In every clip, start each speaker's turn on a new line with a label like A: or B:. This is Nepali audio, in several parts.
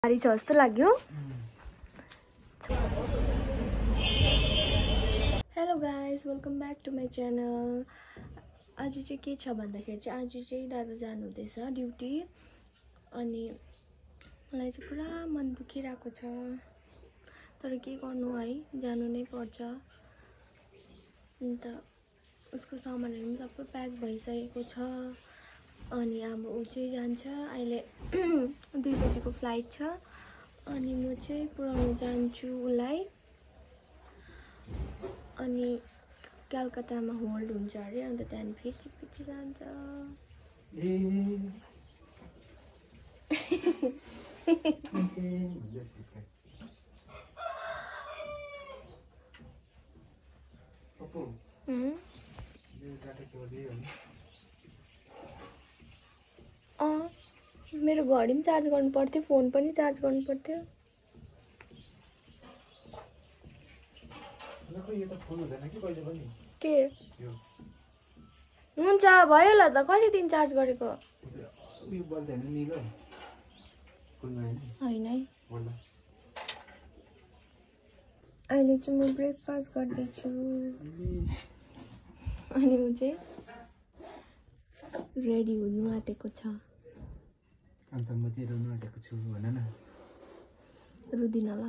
A: भारी छ जस्तो लाग्यो। Hello guys, welcome back to my channel. आज चाहिँ के छ भन्दाखेरि चाहिँ आज चाहिँ दादा जानु हुँदैछ ड्युटी, अनि मलाई चाहिँ पुरा मन दुखिरहेको छ, तर के गर्नु है, जानु नै पर्छ। अन्त उसको सामानहरू पनि सबै प्याक भइसकेको छ, अनि अब ऊ चाहिँ जान्छ अहिले 2 बजेको फ्लाइट छ, अनि म चाहिँ पुऱ्याउन जान्छु उसलाई। अनि कलकत्तामा होल्ड हुन्छ अरे, अन्त त्यहाँदेखि पछि जान्छ। मेरो घडी पनि चार्ज गर्नु पर्थ्यो, फोन पनि चार्ज गर्नु पर्थ्यो। के हुन्छ भयो ल त, कहिले दिन चार्ज गरेको होइन है। अहिले चाहिँ म ब्रेकफास्ट गर्दैछु, अनि ऊ चाहिँ रेडी हुनु आँटेको छ।
B: अन्त म चाहिँ रुनु आँटेको छु भन न।
A: रुदिन ल।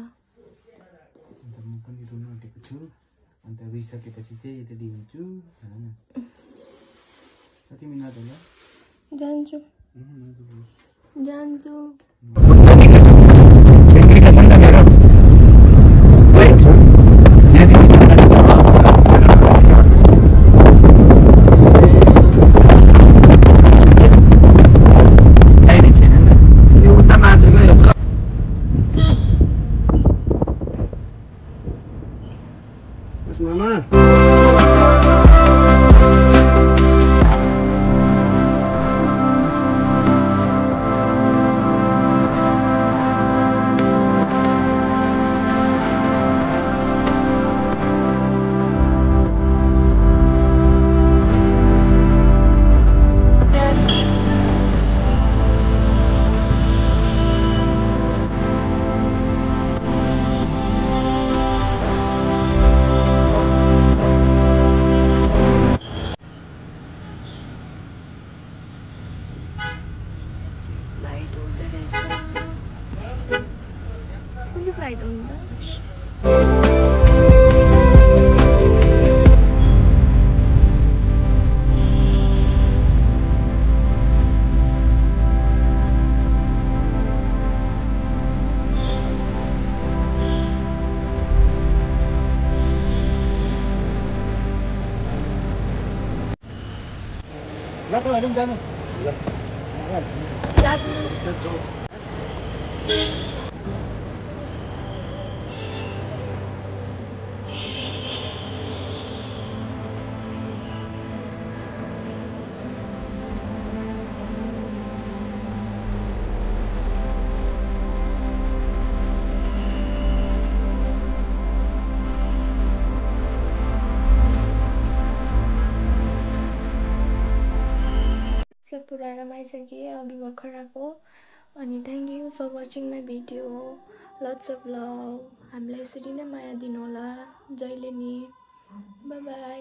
B: अन्त म पनि रुनु आँटेको छु, अन्त रुइसकेपछि चाहिँ रेडी हुन्छु भन न। कति मिनट होला?
A: जान्छु जान्छु।
B: जानु
A: पुरा रमाइसकेँ अघि भर्खर आएको। अनि thank you for watching my video. Lots of love. हामीलाई यसरी नै माया दिनु होला जहिले नि। Bye by.